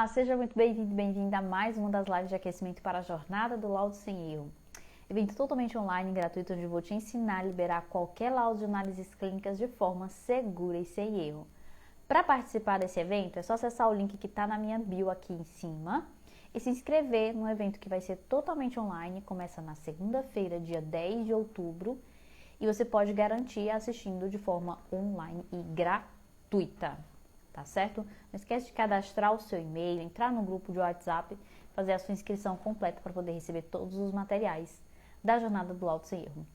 Seja muito bem-vindo e bem-vinda a mais uma das lives de aquecimento para a jornada do laudo sem erro. Evento totalmente online e gratuito onde eu vou te ensinar a liberar qualquer laudo de análises clínicas de forma segura e sem erro. Para participar desse evento é só acessar o link que está na minha bio aqui em cima e se inscrever no evento que vai ser totalmente online, começa na segunda-feira, dia 10 de outubro, e você pode garantir assistindo de forma online e gratuita. Tá certo? Não esquece de cadastrar o seu e-mail, entrar no grupo de WhatsApp, fazer a sua inscrição completa para poder receber todos os materiais da jornada do laudo sem erro.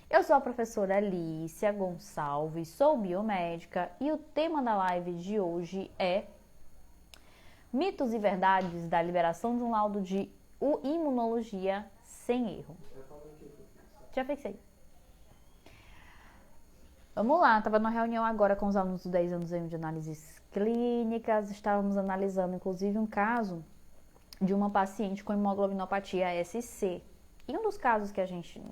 Eu sou a professora Alicia Gonçalves, sou biomédica e o tema da live de hoje é mitos e verdades da liberação de um laudo de imunologia sem erro. Já fixei. Vamos lá, estava numa reunião agora com os alunos do 10 anos de análises clínicas, estávamos analisando inclusive um caso de uma paciente com hemoglobinopatia SC. E um dos casos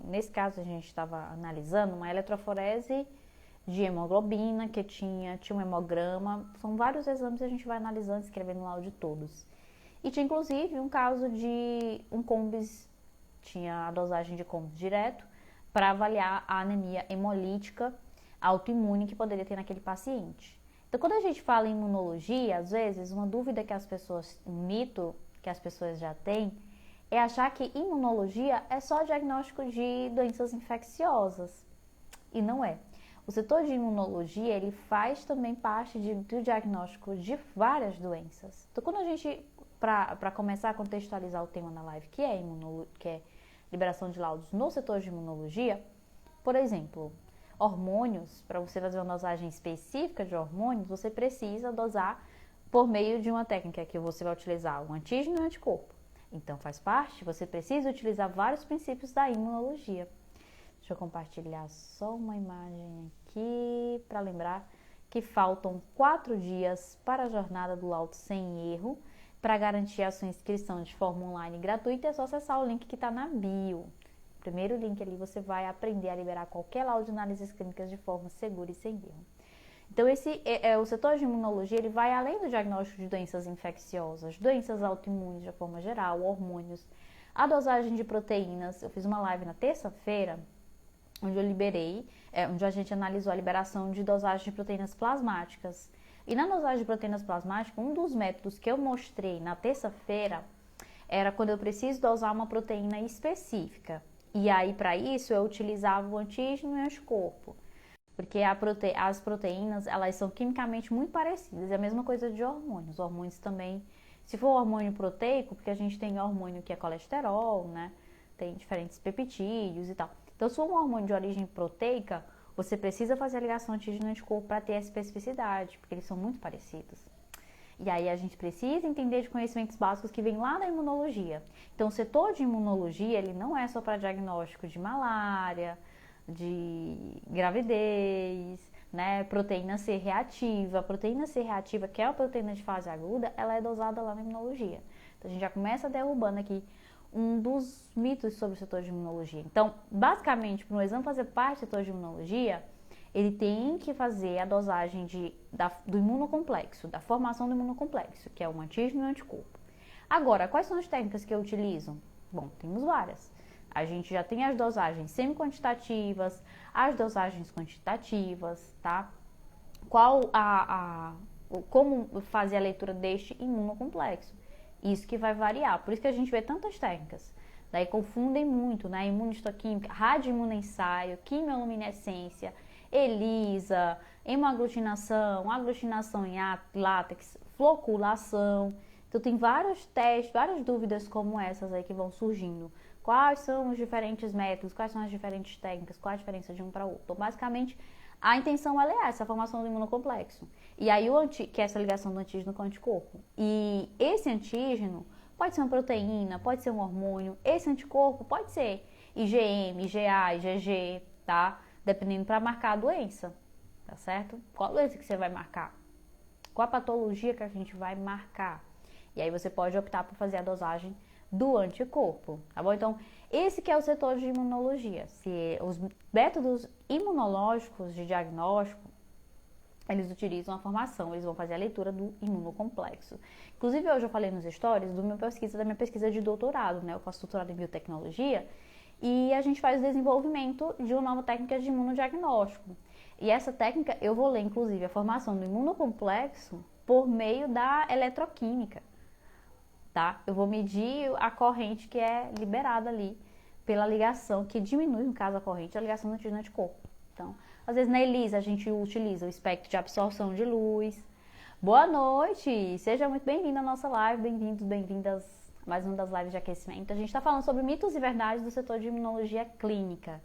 nesse caso a gente estava analisando uma eletroforese de hemoglobina que tinha um hemograma, são vários exames que a gente vai analisando, escrevendo o laudo de todos. E tinha inclusive um caso de um combis, tinha a dosagem de combis direto para avaliar a anemia hemolítica autoimune que poderia ter naquele paciente. Então, quando a gente fala em imunologia, às vezes, um mito que as pessoas já têm, é achar que imunologia é só diagnóstico de doenças infecciosas. E não é. O setor de imunologia, ele faz também parte do diagnóstico de várias doenças. Então, quando a gente, para começar a contextualizar o tema da live, que é liberação de laudos no setor de imunologia, por exemplo, hormônios, para você fazer uma dosagem específica de hormônios, você precisa dosar por meio de uma técnica que você vai utilizar o antígeno e o anticorpo. Então, faz parte, você precisa utilizar vários princípios da imunologia. Deixa eu compartilhar só uma imagem aqui para lembrar que faltam 4 dias para a jornada do laudo sem erro. Para garantir a sua inscrição de forma online gratuita, é só acessar o link que está na bio. Primeiro link ali você vai aprender a liberar qualquer laudo de análises clínicas de forma segura e sem erro. Então, o setor de imunologia, ele vai além do diagnóstico de doenças infecciosas, doenças autoimunes de forma geral, hormônios, a dosagem de proteínas. Eu fiz uma live na terça-feira, onde onde a gente analisou a liberação de dosagem de proteínas plasmáticas. E na dosagem de proteínas plasmáticas, um dos métodos que eu mostrei na terça-feira era quando eu preciso dosar uma proteína específica. E aí, para isso, eu utilizava o antígeno e o anticorpo. Porque as proteínas, elas são quimicamente muito parecidas. É a mesma coisa de hormônios. Os hormônios também, se for hormônio proteico, porque a gente tem hormônio que é colesterol, né? Tem diferentes peptídeos e tal. Então, se for um hormônio de origem proteica, você precisa fazer a ligação antígeno e anticorpo para ter essa especificidade, porque eles são muito parecidos. E aí a gente precisa entender de conhecimentos básicos que vêm lá da imunologia. Então, o setor de imunologia, ele não é só para diagnóstico de malária, de gravidez, né? Proteína C reativa. A proteína C reativa, que é a proteína de fase aguda, ela é dosada lá na imunologia. Então, a gente já começa derrubando aqui um dos mitos sobre o setor de imunologia. Então, basicamente, para um exame fazer parte do setor de imunologia, ele tem que fazer a dosagem do imunocomplexo, da formação do imunocomplexo, que é o antígeno e o anticorpo. Agora, quais são as técnicas que eu utilizo? Bom, temos várias. A gente já tem as dosagens semi-quantitativas, as dosagens quantitativas, tá? Como fazer a leitura deste imunocomplexo? Isso que vai variar, por isso que a gente vê tantas técnicas. Daí confundem muito, né? Imunistoquímica, radioimunoensaio, quimioluminescência, ELISA, hemoaglutinação, aglutinação em látex, floculação. Então tem vários testes, várias dúvidas como essas aí que vão surgindo. Quais são os diferentes métodos, quais são as diferentes técnicas, qual a diferença de um para outro. Então, basicamente, a intenção é essa, a formação do imunocomplexo. E aí, que é essa ligação do antígeno com o anticorpo. E esse antígeno pode ser uma proteína, pode ser um hormônio. Esse anticorpo pode ser IgM, IgA, IgG, tá? Dependendo para marcar a doença, tá certo? Qual doença que você vai marcar? Qual a patologia que a gente vai marcar? E aí você pode optar por fazer a dosagem do anticorpo, tá bom? Então, esse que é o setor de imunologia. Se os métodos imunológicos de diagnóstico, eles utilizam a formação, eles vão fazer a leitura do imunocomplexo. Inclusive, hoje eu falei nos stories da minha pesquisa de doutorado, né? Eu faço doutorado em biotecnologia e a gente faz o desenvolvimento de uma nova técnica de imunodiagnóstico. E essa técnica, eu vou ler, inclusive, a formação do imunocomplexo por meio da eletroquímica, tá? Eu vou medir a corrente que é liberada ali pela ligação, que diminui, no caso, a corrente, a ligação do antígeno-anticorpo. Então, às vezes na ELISA a gente utiliza o espectro de absorção de luz. Boa noite! Seja muito bem-vindo à nossa live, bem-vindos, bem-vindas a mais uma das lives de aquecimento. A gente está falando sobre mitos e verdades do setor de imunologia clínica,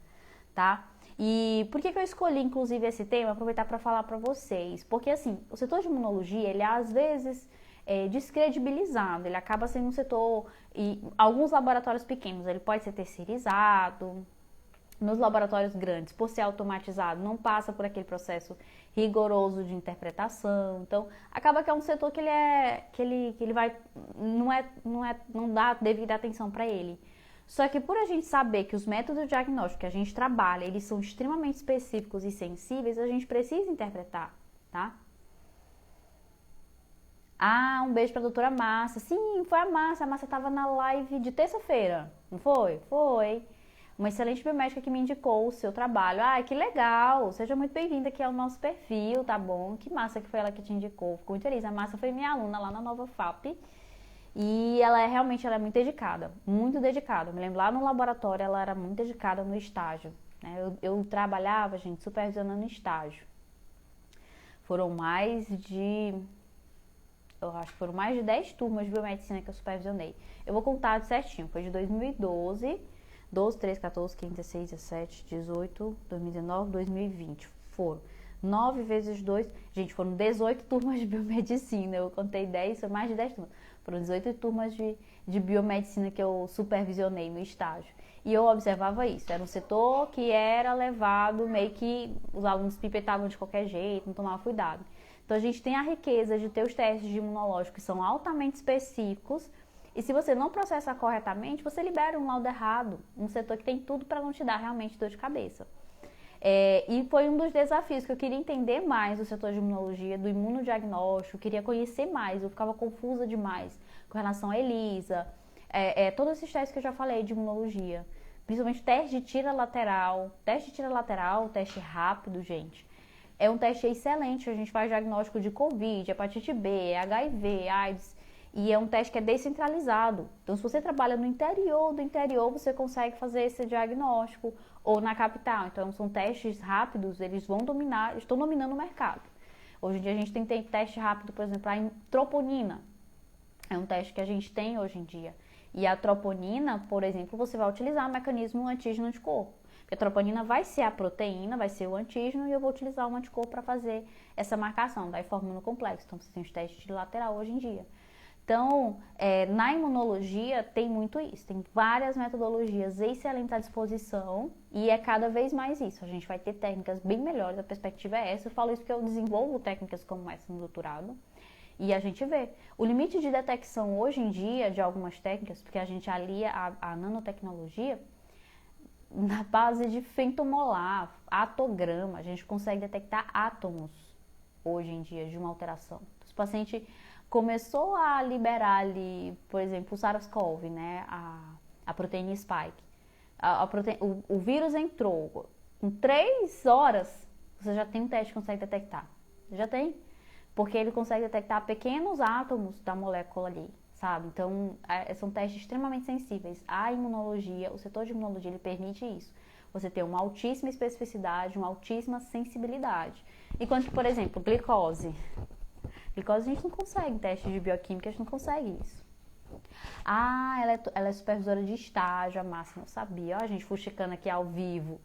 tá? E por que eu escolhi, inclusive, esse tema? Aproveitar para falar para vocês. Porque, assim, o setor de imunologia, ele às vezes é descredibilizado, ele acaba sendo um setor, e alguns laboratórios pequenos, ele pode ser terceirizado. Nos laboratórios grandes, por ser automatizado, não passa por aquele processo rigoroso de interpretação. Então, acaba que é um setor que ele vai, não dá devida atenção para ele. Só que por a gente saber que os métodos de diagnóstico que a gente trabalha, eles são extremamente específicos e sensíveis, a gente precisa interpretar, tá? Ah, um beijo pra doutora Márcia. Sim, foi a Márcia estava na live de terça-feira, não foi? Foi. Uma excelente biomédica que me indicou o seu trabalho. Ah, que legal! Seja muito bem-vinda aqui ao nosso perfil, tá bom? Que massa que foi ela que te indicou. Fico muito feliz. A Márcia foi minha aluna lá na Nova FAP. E ela é muito dedicada. Muito dedicada. Eu me lembro lá no laboratório, ela era muito dedicada no estágio. Né? Eu trabalhava, gente, supervisionando estágio. Eu acho que foram mais de 10 turmas de biomedicina que eu supervisionei. Eu vou contar certinho. Foi de 2012... 12, 13, 14, 15, 16, 17, 18, 2019, 2020. Foram 9 vezes 2. Gente, foram 18 turmas de biomedicina. Eu contei 10, foi mais de 10 turmas. Foram 18 turmas de biomedicina que eu supervisionei no estágio. E eu observava isso. Era um setor que era levado, meio que os alunos pipetavam de qualquer jeito, não tomavam cuidado. Então, a gente tem a riqueza de ter os testes de imunológico que são altamente específicos. E se você não processar corretamente, você libera um laudo errado, um setor que tem tudo para não te dar realmente dor de cabeça. E foi um dos desafios que eu queria entender mais do setor de imunologia, do imunodiagnóstico, eu queria conhecer mais, eu ficava confusa demais com relação à ELISA, todos esses testes que eu já falei de imunologia, principalmente teste de tira lateral, teste rápido, gente. É um teste excelente, a gente faz diagnóstico de Covid, hepatite B, HIV, AIDS. E é um teste que é descentralizado. Então, se você trabalha no interior do interior, você consegue fazer esse diagnóstico, ou na capital. Então, são testes rápidos, eles estão dominando o mercado. Hoje em dia, a gente tem teste rápido, por exemplo, a troponina. É um teste que a gente tem hoje em dia. E a troponina, por exemplo, você vai utilizar o mecanismo antígeno-anticorpo. Porque a troponina vai ser a proteína, vai ser o antígeno, e eu vou utilizar o anticorpo para fazer essa marcação. Daí forma no complexo. Então, você tem os testes de lateral hoje em dia. Então, na imunologia tem muito isso, tem várias metodologias excelentes à disposição e é cada vez mais isso. A gente vai ter técnicas bem melhores, a perspectiva é essa. Eu falo isso porque eu desenvolvo técnicas como essa no doutorado e a gente vê. O limite de detecção hoje em dia de algumas técnicas, porque a gente alia a nanotecnologia, na base de femtomolar, atograma, a gente consegue detectar átomos hoje em dia de uma alteração. Os pacientes começou a liberar ali, por exemplo, o SARS-CoV, né, a proteína spike. O vírus entrou, em 3 horas você já tem um teste que consegue detectar. Já tem, porque ele consegue detectar pequenos átomos da molécula ali, sabe? Então, são testes extremamente sensíveis. A imunologia, o setor de imunologia, ele permite isso. Você tem uma altíssima especificidade, uma altíssima sensibilidade. Enquanto, por exemplo, glicose. Glicose a gente não consegue, teste de bioquímica a gente não consegue isso. Ah, ela é supervisora de estágio, a Márcia, não sabia. Ó, a gente fuxicando aqui ao vivo.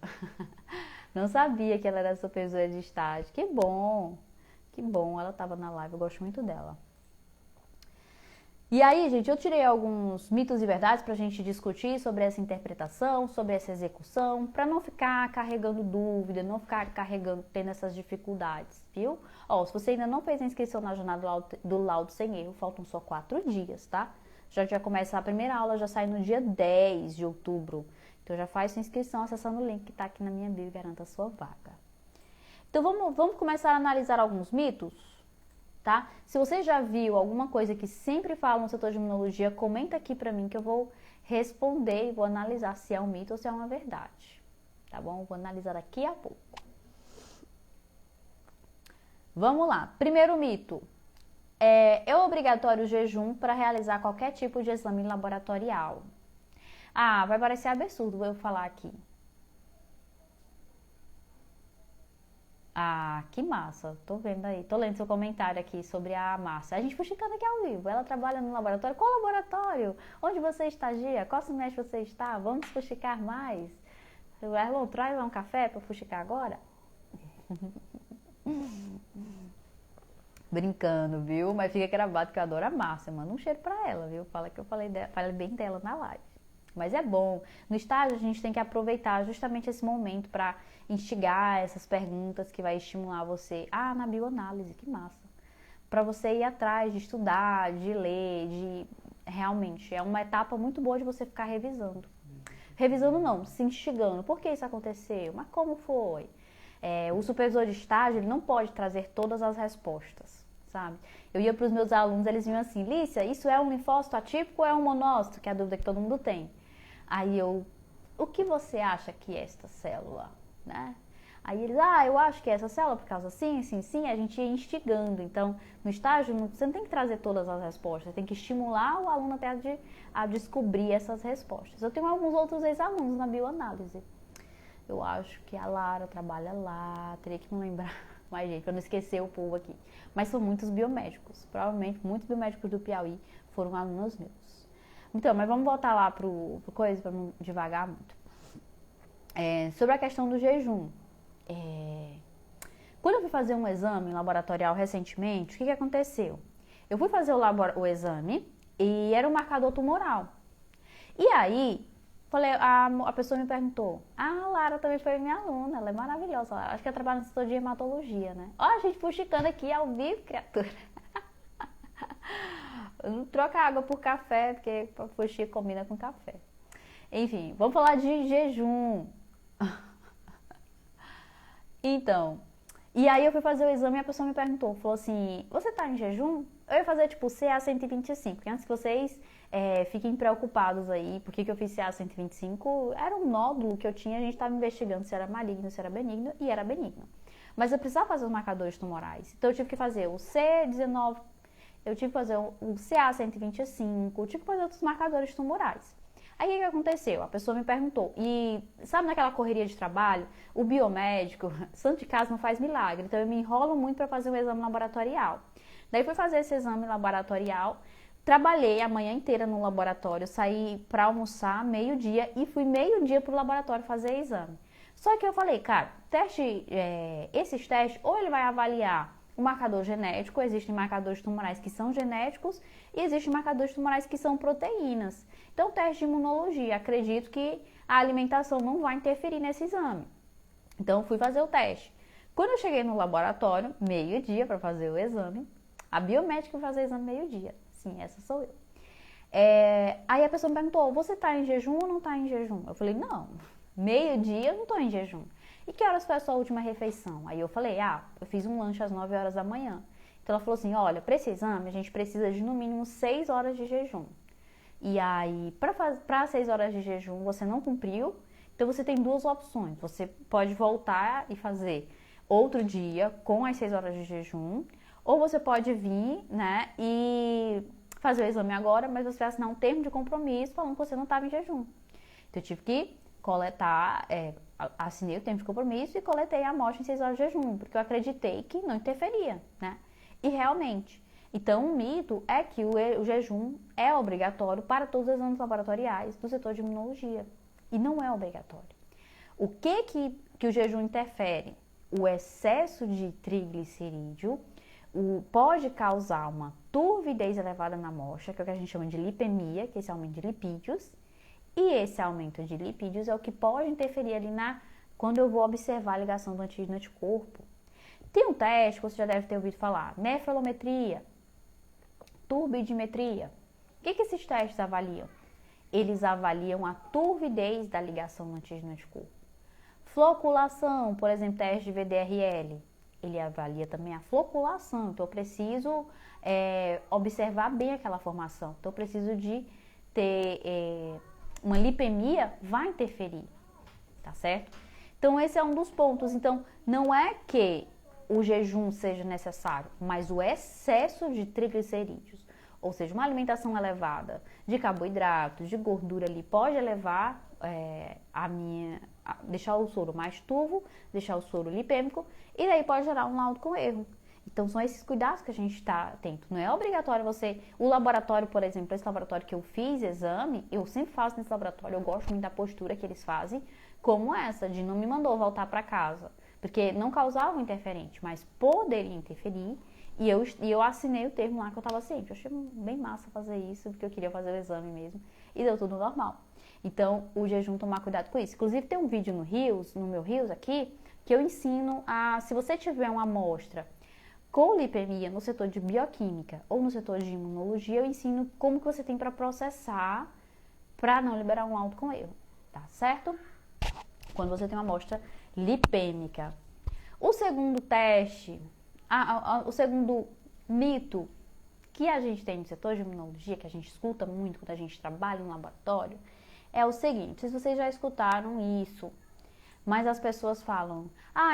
Não sabia que ela era supervisora de estágio. Que bom, ela estava na live, eu gosto muito dela. E aí, gente, eu tirei alguns mitos e verdades para a gente discutir sobre essa interpretação, sobre essa execução, para não ficar carregando dúvida, não ficar tendo essas dificuldades, viu? Ó, se você ainda não fez a inscrição na jornada do laudo sem erro, faltam só 4 dias, tá? Já começa a primeira aula, já sai no dia 10 de outubro. Então já faz sua inscrição acessando o link que tá aqui na minha bio e garanta a sua vaga. Então vamos começar a analisar alguns mitos, tá? Se você já viu alguma coisa que sempre falam no setor de imunologia, comenta aqui pra mim que eu vou responder e vou analisar se é um mito ou se é uma verdade, tá bom? Vou analisar daqui a pouco. Vamos lá. Primeiro mito. É obrigatório o jejum para realizar qualquer tipo de exame laboratorial? Ah, vai parecer absurdo eu falar aqui. Ah, que massa. Tô vendo aí. Tô lendo seu comentário aqui sobre a Márcia. A gente fuxicando aqui ao vivo. Ela trabalha no laboratório. Qual laboratório? Onde você estagia? Qual semestre você está? Vamos fuxicar mais. Erlon, traz lá um café para fuxicar agora? Brincando, viu? Mas fica gravado que eu adoro a Márcia. Manda um cheiro pra ela, viu? Fala que eu falei bem dela na live. Mas é bom. No estágio, a gente tem que aproveitar justamente esse momento para instigar essas perguntas que vai estimular você. Ah, na bioanálise, que massa. Para você ir atrás de estudar, de ler, de... Realmente, é uma etapa muito boa de você ficar revisando. Revisando não, se instigando. Por que isso aconteceu? Mas como foi? O supervisor de estágio, ele não pode trazer todas as respostas, sabe? Eu ia para os meus alunos, eles vinham assim, Lícia, isso é um linfócito atípico ou é um monócito? Que é a dúvida que todo mundo tem. Aí o que você acha que é esta célula, né? Aí eles, eu acho que é essa célula por causa assim, a gente ia instigando. Então, no estágio, você não tem que trazer todas as respostas, você tem que estimular o aluno até a descobrir essas respostas. Eu tenho alguns outros ex-alunos na bioanálise. Eu acho que a Lara trabalha lá, teria que me lembrar mais, gente, pra não esquecer o povo aqui. Mas são muitos biomédicos, provavelmente muitos biomédicos do Piauí foram alunos meus. Então, mas vamos voltar lá pro coisa, pra não devagar muito. Sobre a questão do jejum. Quando eu fui fazer um exame laboratorial recentemente, o que aconteceu? Eu fui fazer o exame e era um marcador tumoral. E aí, a pessoa me perguntou, a Lara também foi minha aluna, ela é maravilhosa, Lara. Acho que ela trabalha no setor de hematologia, né? Ó, a gente fuxicando aqui ao vivo, criatura. Não troca água por café, porque fuxica combina com café. Enfim, vamos falar de jejum. Então, e aí eu fui fazer o exame e a pessoa me perguntou, falou assim, você tá em jejum? Eu ia fazer tipo CA 125, porque antes que vocês fiquem preocupados aí, porque que eu fiz CA 125, era um nódulo que eu tinha, a gente estava investigando se era maligno, se era benigno, e era benigno. Mas eu precisava fazer os marcadores tumorais, então eu tive que fazer o C19, eu tive que fazer o CA 125, eu tive que fazer outros marcadores tumorais. Aí o que aconteceu? A pessoa me perguntou, e sabe naquela correria de trabalho, o biomédico, santo de casa não faz milagre, então eu me enrolo muito para fazer um exame laboratorial. Daí fui fazer esse exame laboratorial, trabalhei a manhã inteira no laboratório, saí para almoçar meio-dia e fui meio-dia para o laboratório fazer exame. Só que eu falei, cara, esses testes, ou ele vai avaliar o marcador genético, existem marcadores tumorais que são genéticos e existem marcadores tumorais que são proteínas. Então, teste de imunologia, acredito que a alimentação não vai interferir nesse exame. Então, fui fazer o teste. Quando eu cheguei no laboratório, meio-dia para fazer o exame, a biomédica foi fazer o exame meio-dia. Sim, essa sou eu. Aí a pessoa me perguntou, você está em jejum ou não está em jejum? Eu falei, não, meio-dia eu não estou em jejum. E que horas foi a sua última refeição? Aí eu falei, eu fiz um lanche às 9 horas da manhã. Então ela falou assim, olha, para esse exame a gente precisa de no mínimo 6 horas de jejum. E aí, para 6 horas de jejum você não cumpriu, então você tem duas opções. Você pode voltar e fazer outro dia com as 6 horas de jejum, ou você pode vir, né, e fazer o exame agora, mas você vai assinar um termo de compromisso falando que você não estava em jejum. Então eu tive que coletar, assinei o termo de compromisso e coletei a amostra em 6 horas de jejum, porque eu acreditei que não interferia, né? E realmente. Então, o mito é que o jejum é obrigatório para todos os exames laboratoriais do setor de imunologia. E não é obrigatório. O que o jejum interfere? O excesso de triglicerídeo pode causar uma turbidez elevada na amostra, que é o que a gente chama de lipemia, que é esse aumento de lipídios. E esse aumento de lipídios é o que pode interferir ali quando eu vou observar a ligação do antígeno anticorpo. Tem um teste que você já deve ter ouvido falar, nefrometria, turbidimetria. O que esses testes avaliam? Eles avaliam a turbidez da ligação do antígeno anticorpo. Floculação, por exemplo, teste de VDRL, ele avalia também a floculação, então eu preciso observar bem aquela formação, então eu preciso de ter uma lipemia, vai interferir, tá certo? Então esse é um dos pontos, então não é que o jejum seja necessário, mas o excesso de triglicerídeos, ou seja, uma alimentação elevada de carboidratos, de gordura ali, pode elevar deixar o soro mais turvo, deixar o soro lipêmico, e daí pode gerar um laudo com erro. Então são esses cuidados que a gente está atento. Não é obrigatório o laboratório, por exemplo, esse laboratório que eu fiz exame, eu sempre faço nesse laboratório, eu gosto muito da postura que eles fazem, como essa, de não me mandou voltar para casa, porque não causava um interferente, mas poderia interferir, e eu assinei o termo lá que eu estava ciente. Eu achei bem massa fazer isso, porque eu queria fazer o exame mesmo, e deu tudo normal. Então, o jejum, tomar cuidado com isso. Inclusive, tem um vídeo no meu Reels aqui, que eu ensino se você tiver uma amostra com lipemia no setor de bioquímica ou no setor de imunologia, eu ensino como que você tem para processar para não liberar um laudo com erro, tá certo? Quando você tem uma amostra lipêmica. O segundo teste, o segundo mito que a gente tem no setor de imunologia, que a gente escuta muito quando a gente trabalha no laboratório, é o seguinte: se vocês já escutaram isso, mas as pessoas falam,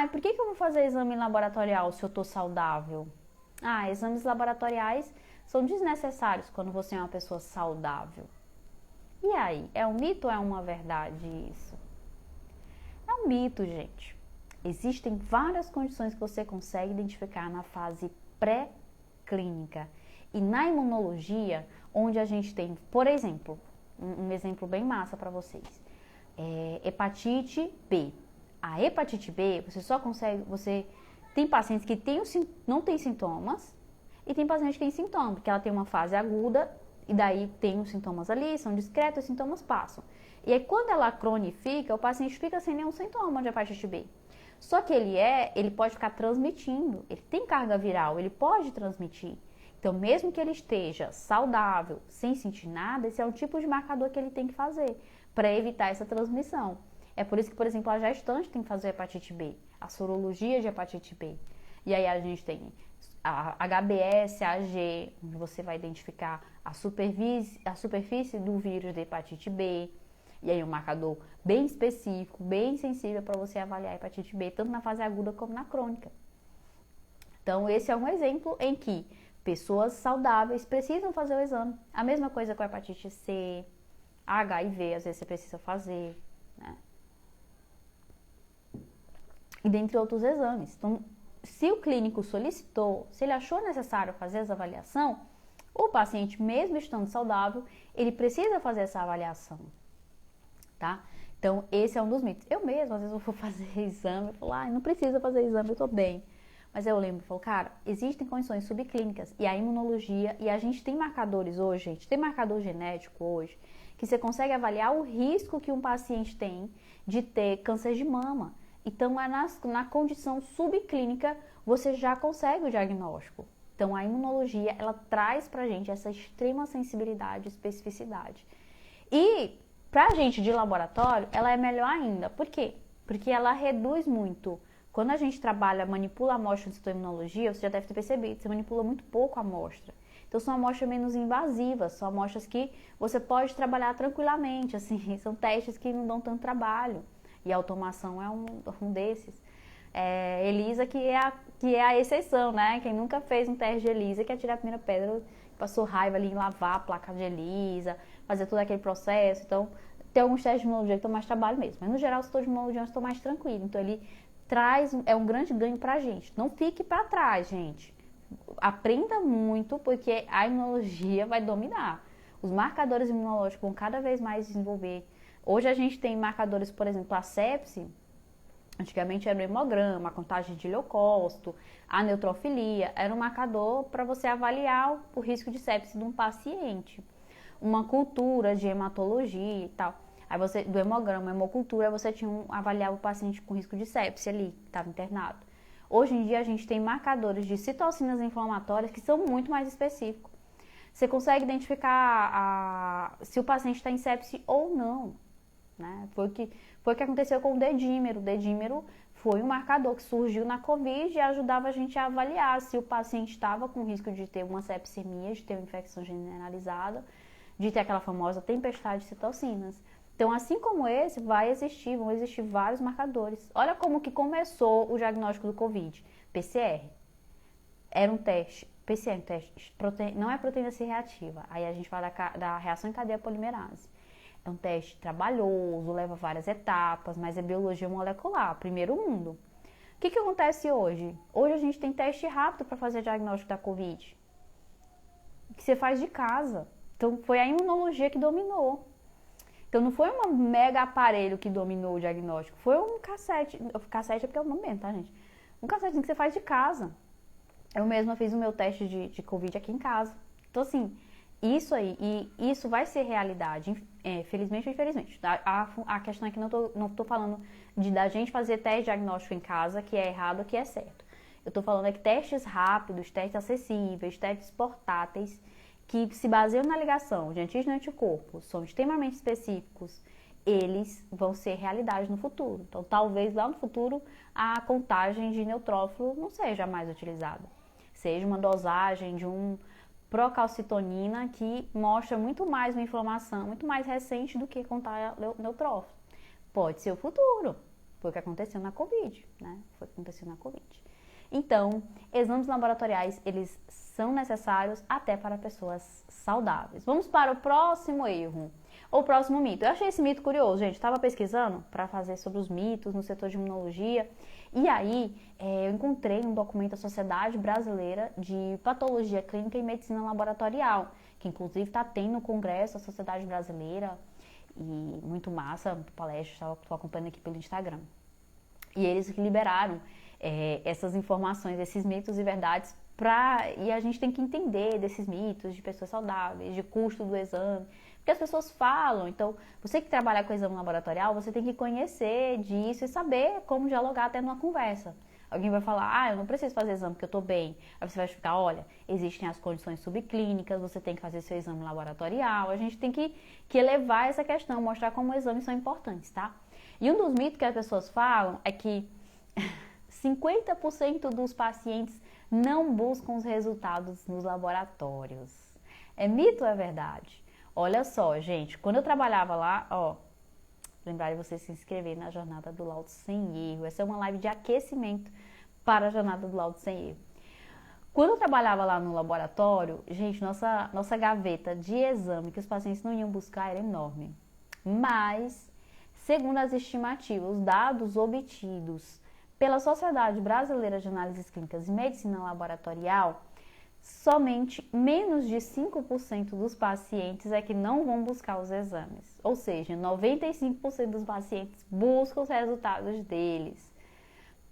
por que eu vou fazer exame laboratorial se eu estou saudável? Exames laboratoriais são desnecessários quando você é uma pessoa saudável. E aí, é um mito ou é uma verdade isso? É um mito, gente. Existem várias condições que você consegue identificar na fase pré-clínica. E na imunologia, onde a gente tem, por exemplo, um exemplo bem massa para vocês. Hepatite B. A hepatite B, você tem pacientes que não tem sintomas e tem pacientes que têm sintomas, porque ela tem uma fase aguda e daí tem os sintomas ali, são discretos, os sintomas passam. E aí quando ela cronifica, o paciente fica sem nenhum sintoma de hepatite B. Só que ele pode ficar transmitindo, ele tem carga viral, ele pode transmitir. Então, mesmo que ele esteja saudável, sem sentir nada, esse é um tipo de marcador que ele tem que fazer para evitar essa transmissão. É por isso que, por exemplo, a gestante tem que fazer hepatite B, a sorologia de hepatite B. E aí a gente tem a HBS, AG, onde você vai identificar a superfície do vírus da hepatite B. E aí um marcador bem específico, bem sensível para você avaliar a hepatite B, tanto na fase aguda como na crônica. Então, esse é um exemplo em que pessoas saudáveis precisam fazer o exame. A mesma coisa com a hepatite C, a HIV, às vezes você precisa fazer, né? E dentre outros exames. Então, se o clínico solicitou, se ele achou necessário fazer essa avaliação, o paciente, mesmo estando saudável, ele precisa fazer essa avaliação, tá? Então, esse é um dos mitos. Eu mesmo, às vezes, eu vou fazer exame, eu falo, não precisa fazer exame, eu tô bem. Mas eu lembro, falo, cara, existem condições subclínicas e a imunologia, e a gente tem marcadores hoje, gente, tem marcador genético hoje, que você consegue avaliar o risco que um paciente tem de ter câncer de mama. Então, na condição subclínica, você já consegue o diagnóstico. Então, a imunologia, ela traz pra gente essa extrema sensibilidade e especificidade. E, pra gente de laboratório, ela é melhor ainda. Por quê? Porque ela reduz muito. Quando a gente manipula a amostra de citoimunologia, você já deve ter percebido, você manipula muito pouco a amostra. Então, são amostras menos invasivas, são amostras que você pode trabalhar tranquilamente, assim, são testes que não dão tanto trabalho. E a automação é um desses. ELISA, que é a exceção, né? Quem nunca fez um teste de ELISA, quer tirar a primeira pedra, passou raiva ali em lavar a placa de ELISA, fazer todo aquele processo. Então, tem alguns testes de imunologia que dão mais trabalho mesmo. Mas, no geral, se estou de imunologia, eu estou mais tranquilo. Então, ele é um grande ganho pra gente. Não fique pra trás, gente. Aprenda muito, porque a imunologia vai dominar. Os marcadores imunológicos vão cada vez mais desenvolver. Hoje a gente tem marcadores, por exemplo, a sepse, antigamente era o hemograma, a contagem de leucócito, a neutrofilia, era um marcador para você avaliar o risco de sepse de um paciente. Uma cultura de hematologia e tal. Aí você, do hemograma, hemocultura, você tinha avaliar o paciente com risco de sepse ali, que estava internado. Hoje em dia a gente tem marcadores de citocinas inflamatórias que são muito mais específicos. Você consegue identificar se o paciente está em sepse ou não. Né? Foi o que aconteceu com o dedímero. O dedímero foi um marcador que surgiu na Covid e ajudava a gente a avaliar se o paciente estava com risco de ter uma sepsemia, de ter uma infecção generalizada, de ter aquela famosa tempestade de citocinas. Então, assim como esse, vão existir vários marcadores. Olha como que começou o diagnóstico do Covid. PCR. Era um teste. PCR, um teste. Não é proteína C reativa. Aí a gente fala da reação em cadeia polimerase. É um teste trabalhoso, leva várias etapas, mas é biologia molecular, primeiro mundo. O que acontece hoje? Hoje a gente tem teste rápido para fazer diagnóstico da Covid. Que você faz de casa. Então, foi a imunologia que dominou. Então, não foi um mega aparelho que dominou o diagnóstico. Foi um cassete. Cassete é porque é o momento, tá, gente? Um cassetinho que você faz de casa. Eu mesma fiz o meu teste de Covid aqui em casa. Então, assim, isso aí, e isso vai ser realidade, felizmente ou infelizmente. A questão é que não tô falando da gente fazer teste diagnóstico em casa, que é errado ou que é certo. Eu tô falando que testes rápidos, testes acessíveis, testes portáteis, que se baseiam na ligação de antígeno e anticorpo, são extremamente específicos, eles vão ser realidade no futuro. Então, talvez lá no futuro a contagem de neutrófilo não seja mais utilizada. Seja uma dosagem de um procalcitonina que mostra muito mais uma inflamação, muito mais recente do que contar neutrófilo. Pode ser o futuro. Foi o que aconteceu na Covid, né? Foi o que aconteceu na Covid. Então, exames laboratoriais, eles são necessários até para pessoas saudáveis. Vamos para o próximo erro, ou próximo mito. Eu achei esse mito curioso, gente. Estava pesquisando para fazer sobre os mitos no setor de imunologia. E aí, eu encontrei um documento da Sociedade Brasileira de Patologia Clínica e Medicina Laboratorial, que inclusive está tendo no Congresso da Sociedade Brasileira, e muito massa, palestra, estou acompanhando aqui pelo Instagram. E eles liberaram essas informações, esses mitos e verdades, e a gente tem que entender desses mitos de pessoas saudáveis, de custo do exame, porque as pessoas falam. Então, você que trabalha com exame laboratorial, você tem que conhecer disso e saber como dialogar até numa conversa. Alguém vai falar, eu não preciso fazer exame porque eu estou bem. Aí você vai explicar, olha, existem as condições subclínicas, você tem que fazer seu exame laboratorial. A gente tem que elevar essa questão, mostrar como os exames são importantes, tá? E um dos mitos que as pessoas falam é que 50% dos pacientes não buscam os resultados nos laboratórios. É mito ou é verdade? Olha só, gente, quando eu trabalhava lá, lembrar de você se inscrever na Jornada do Laudo Sem Erro. Essa é uma live de aquecimento para a Jornada do Laudo Sem Erro. Quando eu trabalhava lá no laboratório, gente, nossa gaveta de exame que os pacientes não iam buscar era enorme. Mas, segundo as estimativas, os dados obtidos pela Sociedade Brasileira de Análises Clínicas e Medicina Laboratorial, somente menos de 5% dos pacientes é que não vão buscar os exames. Ou seja, 95% dos pacientes buscam os resultados deles.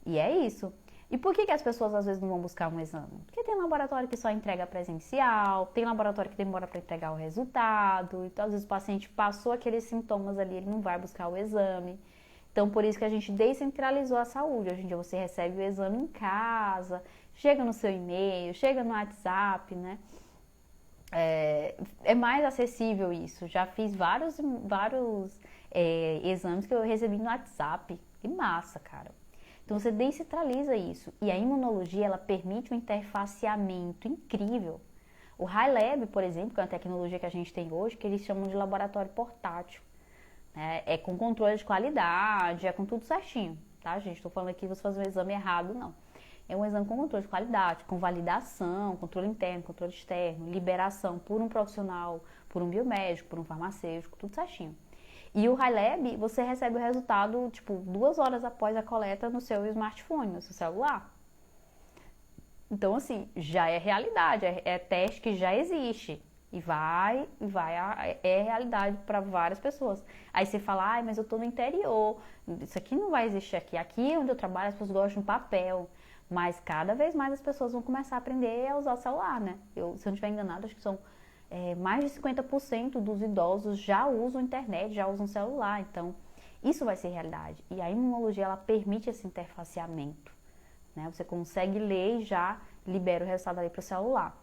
E é isso. E por que as pessoas às vezes não vão buscar um exame? Porque tem laboratório que só entrega presencial, tem laboratório que demora para entregar o resultado. Então, às vezes o paciente passou aqueles sintomas ali, ele não vai buscar o exame. Então, por isso que a gente descentralizou a saúde. Hoje em dia você recebe o exame em casa, chega no seu e-mail, chega no WhatsApp, né? É mais acessível isso. Já fiz vários exames que eu recebi no WhatsApp. Que massa, cara. Então, você descentraliza isso. E a imunologia, ela permite um interfaceamento incrível. O HiLab, por exemplo, que é uma tecnologia que a gente tem hoje, que eles chamam de laboratório portátil. É com controle de qualidade, é com tudo certinho, tá, gente? Estou falando aqui você fazer um exame errado, não. É um exame com controle de qualidade, com validação, controle interno, controle externo, liberação por um profissional, por um biomédico, por um farmacêutico, tudo certinho. E o HiLab, você recebe o resultado, 2 horas após a coleta no seu smartphone, no seu celular. Então, assim, já é realidade, é teste que já existe. É realidade para várias pessoas. Aí você fala, mas eu tô no interior, isso aqui não vai existir aqui. Aqui onde eu trabalho, as pessoas gostam de papel. Mas cada vez mais as pessoas vão começar a aprender a usar o celular, né? Se eu não estiver enganada, acho que são mais de 50% dos idosos já usam internet, já usam celular. Então, isso vai ser realidade. E a imunologia, ela permite esse interfaceamento, né? Você consegue ler e já libera o resultado ali para o celular.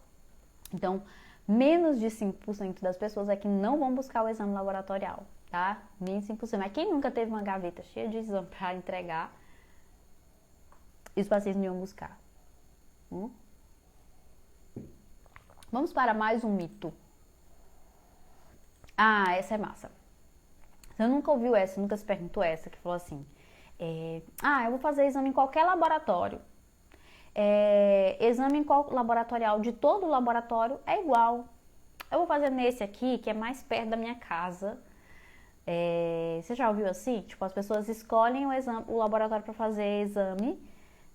Então, Menos de 5% das pessoas é que não vão buscar o exame laboratorial, tá? Menos de 5%. Mas quem nunca teve uma gaveta cheia de exame para entregar, e os pacientes não iam buscar? Vamos para mais um mito. Ah, essa é massa. Você nunca ouviu essa, nunca se perguntou essa, que falou assim, eu vou fazer exame em qualquer laboratório. Exame laboratorial de todo laboratório é igual. Eu vou fazer nesse aqui, que é mais perto da minha casa. Você já ouviu assim? Tipo, as pessoas escolhem o laboratório para fazer exame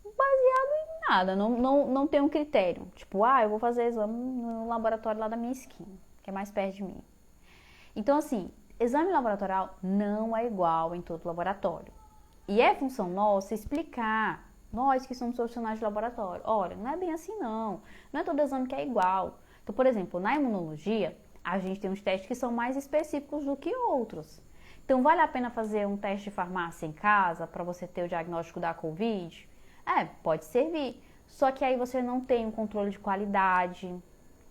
baseado em nada, não tem um critério. Tipo, eu vou fazer exame no laboratório lá da minha esquina, que é mais perto de mim. Então, assim, exame laboratorial não é igual em todo laboratório. E é função nossa explicar, nós que somos profissionais de laboratório, olha, não é bem assim não é todo exame que é igual. Então, por exemplo, na imunologia, a gente tem uns testes que são mais específicos do que outros. Então, vale a pena fazer um teste de farmácia em casa para você ter o diagnóstico da Covid? Pode servir. Só que aí você não tem um controle de qualidade,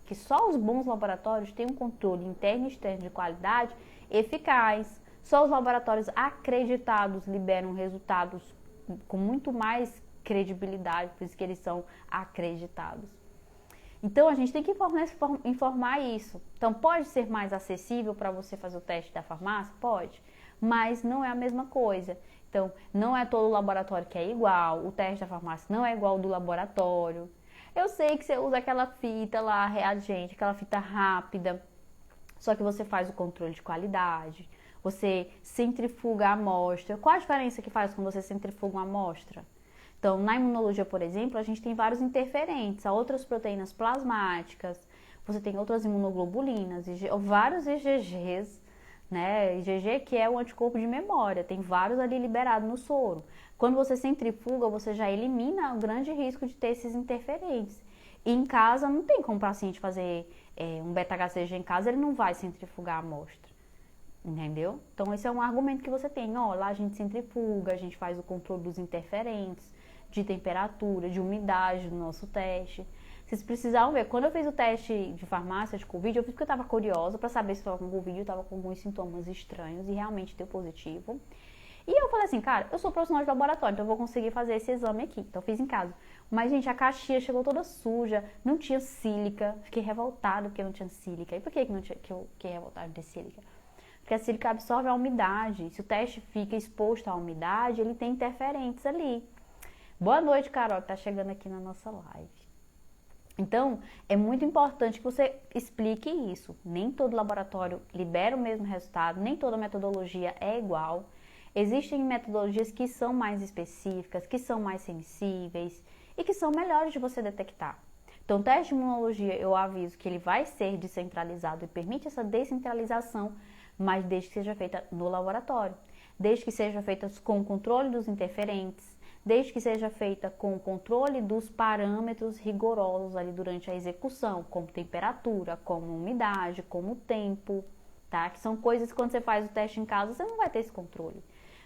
que só os bons laboratórios têm um controle interno e externo de qualidade eficaz. Só os laboratórios acreditados liberam resultados com muito mais credibilidade, por isso que eles são acreditados. Então, a gente tem que informar isso. Então, pode ser mais acessível para você fazer o teste da farmácia? Pode, mas não é a mesma coisa. Então, não é todo laboratório que é igual, o teste da farmácia não é igual ao do laboratório. Eu sei que você usa aquela fita lá, reagente, aquela fita rápida, só que você faz o controle de qualidade, você centrifuga a amostra. Qual a diferença que faz quando você centrifuga uma amostra? Então, na imunologia, por exemplo, a gente tem vários interferentes, há outras proteínas plasmáticas, você tem outras imunoglobulinas, vários IgGs, né? IgG que é o anticorpo de memória, tem vários ali liberados no soro. Quando você centrifuga, você já elimina o grande risco de ter esses interferentes. E em casa, não tem como o paciente fazer um beta-HCG em casa, ele não vai centrifugar a amostra. Entendeu? Então, esse é um argumento que você tem. Lá a gente centrifuga, a gente faz o controle dos interferentes, de temperatura, de umidade do nosso teste. Vocês precisavam ver, quando eu fiz o teste de farmácia de Covid, eu fiz porque eu estava curiosa para saber se eu estava com Covid, eu estava com alguns sintomas estranhos e realmente deu positivo. E eu falei assim, cara, eu sou profissional de laboratório, então eu vou conseguir fazer esse exame aqui. Então eu fiz em casa. Mas, gente, a caixinha chegou toda suja, não tinha sílica. Fiquei revoltada porque não tinha sílica. E por que eu fiquei revoltada de ter sílica? Porque a sílica absorve a umidade. Se o teste fica exposto à umidade, ele tem interferentes ali. Boa noite, Carol, que tá chegando aqui na nossa live. Então, é muito importante que você explique isso. Nem todo laboratório libera o mesmo resultado, nem toda metodologia é igual. Existem metodologias que são mais específicas, que são mais sensíveis e que são melhores de você detectar. Então, o teste de imunologia, eu aviso que ele vai ser descentralizado e permite essa descentralização, mas desde que seja feita no laboratório, desde que seja feita com o controle dos interferentes, desde que seja feita com o controle dos parâmetros rigorosos ali durante a execução, como temperatura, como umidade, como tempo, tá? Que são coisas que quando você faz o teste em casa, você não vai ter esse controle.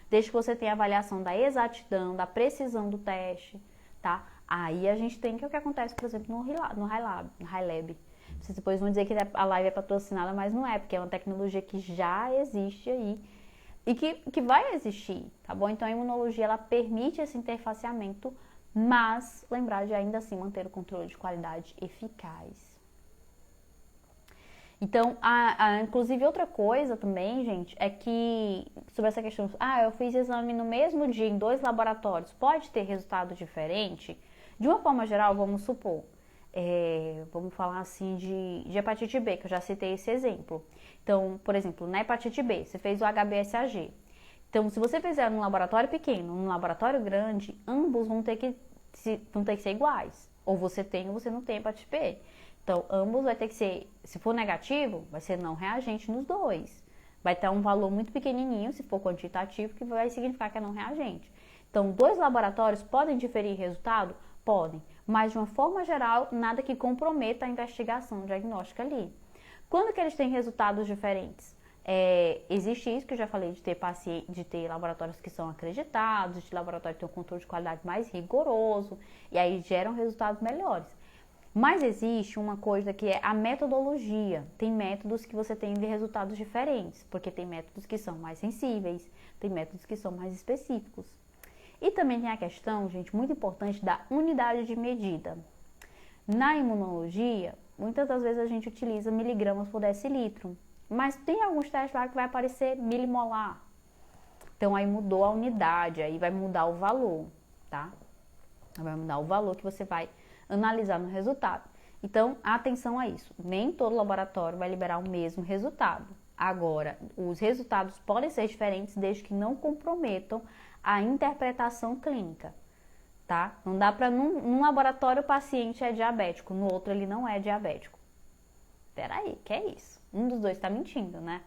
Desde que você tenha a avaliação da exatidão, da precisão do teste, tá? Aí a gente tem que é o que acontece, por exemplo, no HiLab. Vocês depois vão dizer que a live é patrocinada, mas não é, porque é uma tecnologia que já existe aí e que vai existir, tá bom? Então a imunologia, ela permite esse interfaceamento, mas lembrar de ainda assim manter o controle de qualidade eficaz. Então, inclusive outra coisa também, gente, é que sobre essa questão, eu fiz exame no mesmo dia em 2 laboratórios, pode ter resultado diferente? De uma forma geral, vamos supor, vamos falar assim de hepatite B, que eu já citei esse exemplo. Então, por exemplo, na hepatite B, você fez o HBsAg. Então, se você fizer num laboratório pequeno, num laboratório grande, ambos vão ter que ser iguais. Ou você tem ou você não tem hepatite B. Então, ambos vai ter que ser, se for negativo, vai ser não reagente nos dois. Vai ter um valor muito pequenininho, se for quantitativo, que vai significar que é não reagente. Então, 2 laboratórios podem diferir resultado? Podem. Mas, de uma forma geral, nada que comprometa a investigação diagnóstica ali. Quando que eles têm resultados diferentes? Existe isso que eu já falei, de ter laboratórios que são acreditados, de laboratórios que têm um controle de qualidade mais rigoroso, e aí geram resultados melhores. Mas existe uma coisa que é a metodologia. Tem métodos que você tem de resultados diferentes, porque tem métodos que são mais sensíveis, tem métodos que são mais específicos. E também tem a questão, gente, muito importante da unidade de medida. Na imunologia, muitas das vezes a gente utiliza miligramas por decilitro, mas tem alguns testes lá que vai aparecer milimolar. Então aí mudou a unidade, aí vai mudar o valor, tá? Vai mudar o valor que você vai analisar no resultado. Então, atenção a isso. Nem todo laboratório vai liberar o mesmo resultado. Agora, os resultados podem ser diferentes desde que não comprometam a interpretação clínica, tá? Não dá para num laboratório o paciente é diabético, no outro ele não é diabético. Peraí, que é isso? Um dos dois está mentindo, né?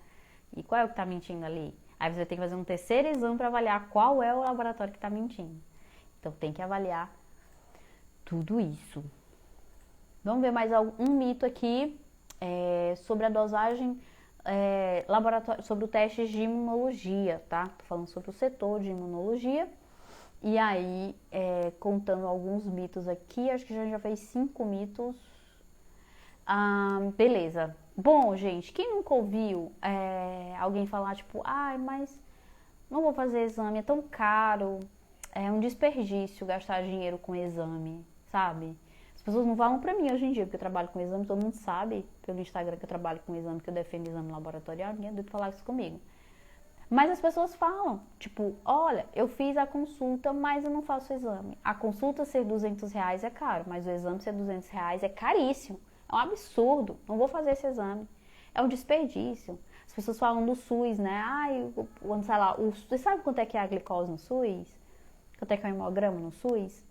E qual é o que está mentindo ali? Aí você vai ter que fazer um terceiro exame para avaliar qual é o laboratório que está mentindo. Então, tem que avaliar tudo isso. Vamos ver mais um mito aqui sobre a dosagem laboratório, sobre o teste de imunologia, tá? Tô falando sobre o setor de imunologia. E aí, contando alguns mitos aqui, acho que já fez 5 mitos. Beleza. Bom, gente, quem nunca ouviu alguém falar, tipo, ai, mas não vou fazer exame, é tão caro, é um desperdício gastar dinheiro com exame, sabe? As pessoas não falam pra mim hoje em dia, porque eu trabalho com exame, todo mundo sabe pelo Instagram que eu trabalho com exame, que eu defendo exame laboratorial, ninguém é doido falar isso comigo. Mas as pessoas falam, tipo, olha, eu fiz a consulta, mas eu não faço o exame. A consulta ser R$200 é caro, mas o exame ser R$200 é caríssimo. É um absurdo, não vou fazer esse exame. É um desperdício. As pessoas falam do SUS, né? Ai, sei lá, você sabe quanto é que é a glicose no SUS? Quanto é que é o hemograma no SUS?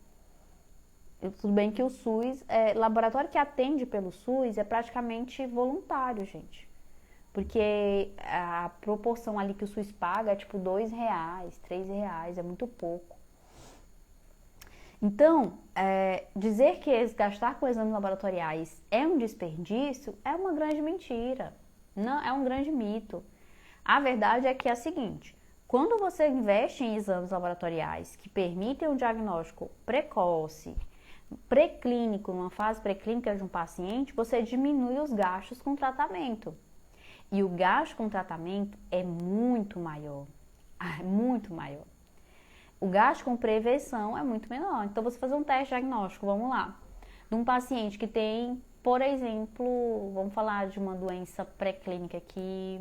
Tudo bem que o SUS, laboratório que atende pelo SUS é praticamente voluntário, gente. Porque a proporção ali que o SUS paga é tipo R$2, R$3, é muito pouco. Então, dizer que gastar com exames laboratoriais é um desperdício é uma grande mentira. Não, é um grande mito. A verdade é que é a seguinte: quando você investe em exames laboratoriais que permitem um diagnóstico precoce, pré-clínico, numa fase pré-clínica de um paciente, você diminui os gastos com tratamento. E o gasto com tratamento é muito maior. Muito maior. O gasto com prevenção é muito menor. Então, você fazer um teste diagnóstico, vamos lá, de um paciente que tem, por exemplo, vamos falar de uma doença pré-clínica aqui,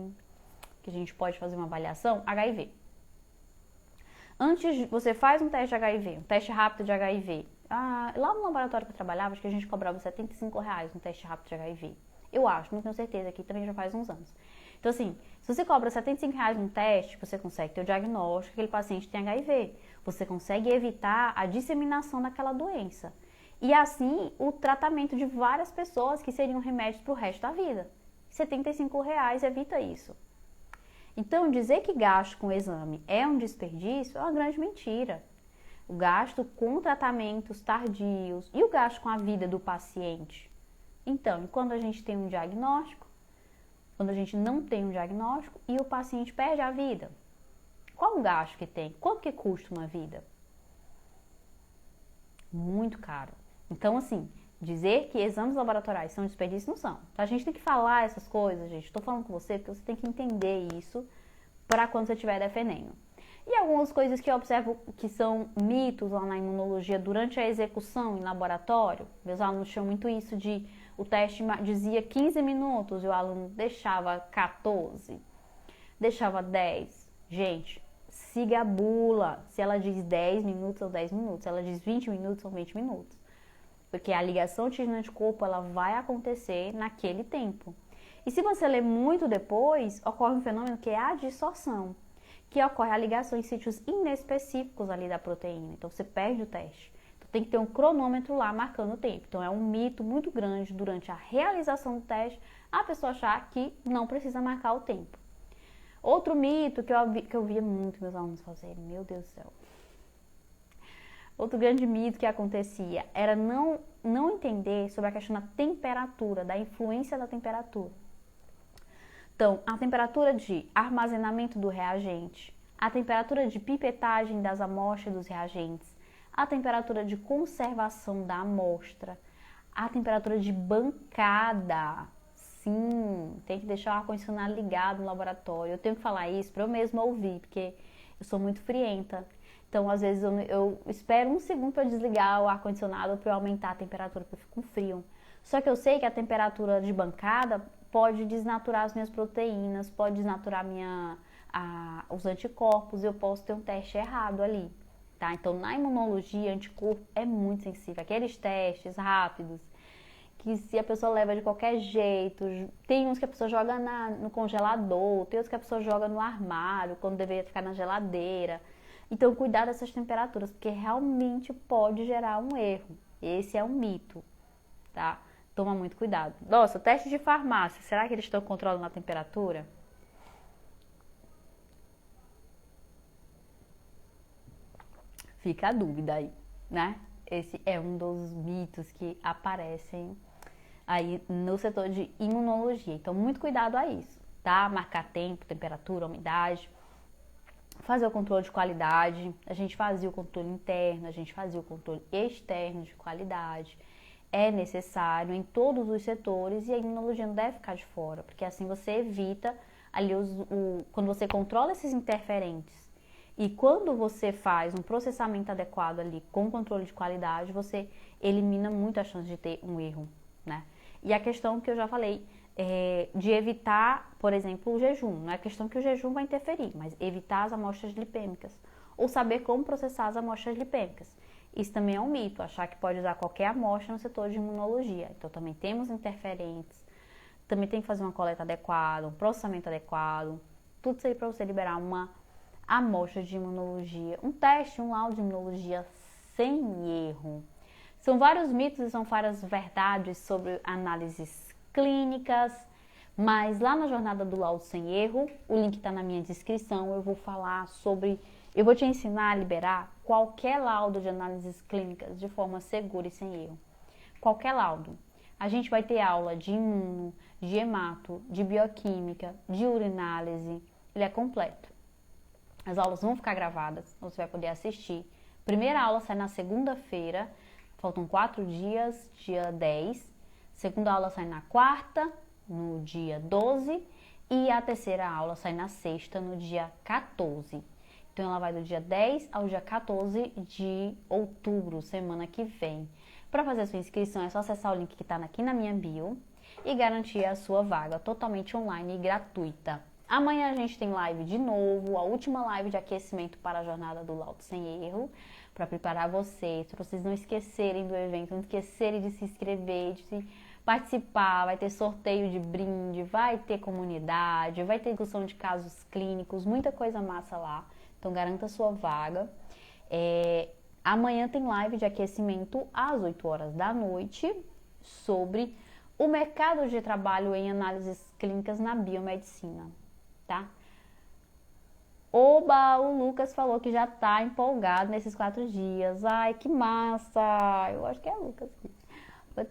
que a gente pode fazer uma avaliação, HIV. Antes, você faz um teste de HIV, um teste rápido de HIV. Lá no laboratório que eu trabalhava, acho que a gente cobrava R$75 um teste rápido de HIV. Eu acho, não tenho certeza, aqui também já faz uns anos. Então, assim, se você cobra R$75 um teste, você consegue ter o diagnóstico que aquele paciente tem HIV. Você consegue evitar a disseminação daquela doença. E assim, o tratamento de várias pessoas que seriam remédios para o resto da vida. R$75 evita isso. Então, dizer que gasto com exame é um desperdício é uma grande mentira. O gasto com tratamentos tardios e o gasto com a vida do paciente. Então, quando a gente tem um diagnóstico, quando a gente não tem um diagnóstico e o paciente perde a vida, qual o gasto que tem? Quanto que custa uma vida? Muito caro. Então, assim, dizer que exames laboratoriais são desperdício não são. Então, a gente tem que falar essas coisas, gente. Estou falando com você porque você tem que entender isso para quando você estiver defendendo. E algumas coisas que eu observo que são mitos lá na imunologia durante a execução em laboratório. Meus alunos chamam muito isso de o teste dizia 15 minutos e o aluno deixava 14, deixava 10. Gente, siga a bula. Se ela diz 10 minutos, são 10 minutos. Se ela diz 20 minutos, são 20 minutos. Porque a ligação antígeno-anticorpo, ela vai acontecer naquele tempo. E se você ler muito depois, ocorre um fenômeno que é a dissorção, que ocorre a ligação em sítios inespecíficos ali da proteína. Então, você perde o teste. Então, tem que ter um cronômetro lá marcando o tempo. Então, é um mito muito grande durante a realização do teste a pessoa achar que não precisa marcar o tempo. Outro mito que eu via muito meus alunos fazerem, meu Deus do céu. Outro grande mito que acontecia era não entender sobre a questão da temperatura, da influência da temperatura. Então, a temperatura de armazenamento do reagente, a temperatura de pipetagem das amostras dos reagentes, a temperatura de conservação da amostra, A temperatura de bancada, sim, tem que deixar o ar-condicionado ligado no laboratório. Eu tenho que falar isso para eu mesma ouvir, porque eu sou muito frienta. Então, às vezes, eu espero um segundo para desligar o ar-condicionado para eu aumentar a temperatura, porque eu fico com frio. Só que eu sei que a temperatura de bancada pode desnaturar as minhas proteínas, pode desnaturar os anticorpos e eu posso ter um teste errado ali, tá? Então, na imunologia, anticorpo é muito sensível. Aqueles testes rápidos, que se a pessoa leva de qualquer jeito, tem uns que a pessoa joga no congelador, tem outros que a pessoa joga no armário, quando deveria ficar na geladeira. Então, cuidar dessas temperaturas, porque realmente pode gerar um erro. Esse é um mito, tá? Toma muito cuidado. Nossa, teste de farmácia, será que eles estão controlando a temperatura? Fica a dúvida aí, né? Esse é um dos mitos que aparecem aí no setor de imunologia. Então, muito cuidado a isso, tá? Marcar tempo, temperatura, umidade, fazer o controle de qualidade. A gente fazia o controle interno, a gente fazia o controle externo de qualidade. É necessário em todos os setores e a imunologia não deve ficar de fora, porque assim você evita ali quando você controla esses interferentes e quando você faz um processamento adequado ali com controle de qualidade, você elimina muito a chance de ter um erro, né? E a questão que eu já falei, de evitar, por exemplo, o jejum. Não é questão que o jejum vai interferir, mas evitar as amostras lipêmicas. Ou saber como processar as amostras lipêmicas. Isso também é um mito, achar que pode usar qualquer amostra no setor de imunologia. Então, também temos interferentes, também tem que fazer uma coleta adequada, um processamento adequado. Tudo isso aí para você liberar uma amostra de imunologia, um teste, um laudo de imunologia sem erro. São vários mitos e são várias verdades sobre análises clínicas, mas lá na jornada do laudo sem erro, o link está na minha descrição, eu vou falar sobre, eu vou te ensinar a liberar qualquer laudo de análises clínicas de forma segura e sem erro. Qualquer laudo. A gente vai ter aula de imuno, de hemato, de bioquímica, de urinálise, ele é completo. As aulas vão ficar gravadas, você vai poder assistir. Primeira aula sai na segunda-feira, faltam 4 dias, dia 10. Segunda aula sai na quarta, no dia 12. E a terceira aula sai na sexta, no dia 14. Então, ela vai do dia 10 ao dia 14 de outubro, semana que vem. Para fazer a sua inscrição, é só acessar o link que está aqui na minha bio e garantir a sua vaga totalmente online e gratuita. Amanhã a gente tem live de novo, a última live de aquecimento para a jornada do laudo sem erro, para preparar vocês, para vocês não esquecerem do evento, não esquecerem de se inscrever, de participar, vai ter sorteio de brinde, vai ter comunidade, vai ter discussão de casos clínicos, muita coisa massa lá. Então, garanta a sua vaga. Amanhã tem live de aquecimento às 8 horas da noite sobre o mercado de trabalho em análises clínicas na biomedicina, tá? Oba, o Lucas falou que já tá empolgado nesses 4 dias. Ai, que massa! Eu acho que é o Lucas. Eu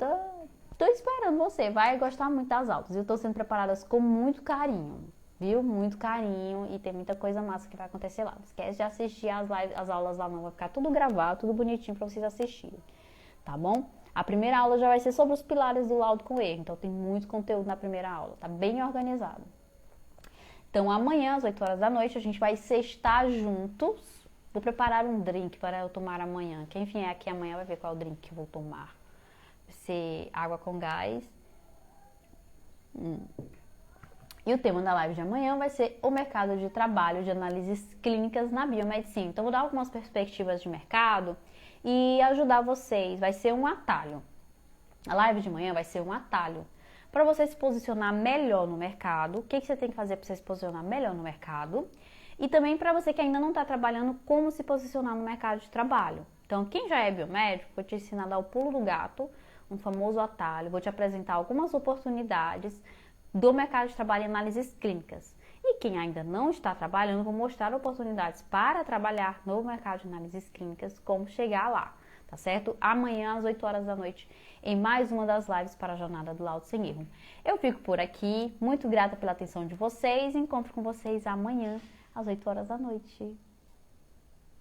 tô esperando você, vai gostar muito das aulas. Eu tô sendo preparadas com muito carinho, viu? Muito carinho e tem muita coisa massa que vai acontecer lá. Não esquece de assistir as aulas lá, não vai ficar tudo gravado, tudo bonitinho pra vocês assistirem, tá bom? A primeira aula já vai ser sobre os pilares do laudo com erro, então tem muito conteúdo na primeira aula, tá bem organizado. Então amanhã, às 8 horas da noite, a gente vai sextar juntos. Vou preparar um drink para eu tomar amanhã. Quem vier aqui amanhã vai ver qual é o drink que eu vou tomar. Vai ser água com gás. E o tema da live de amanhã vai ser o mercado de trabalho de análises clínicas na biomedicina. Então, vou dar algumas perspectivas de mercado e ajudar vocês. Vai ser um atalho. A live de manhã vai ser um atalho para você se posicionar melhor no mercado. O que você tem que fazer para você se posicionar melhor no mercado? E também para você que ainda não está trabalhando, como se posicionar no mercado de trabalho. Então, quem já é biomédico, vou te ensinar a dar o pulo do gato, um famoso atalho. Vou te apresentar algumas oportunidades do mercado de trabalho em análises clínicas. E quem ainda não está trabalhando, vou mostrar oportunidades para trabalhar no mercado de análises clínicas, como chegar lá, tá certo? Amanhã, às 8 horas da noite, em mais uma das lives para a Jornada do Laudo Sem Erro. Eu fico por aqui, muito grata pela atenção de vocês, encontro com vocês amanhã, às 8 horas da noite.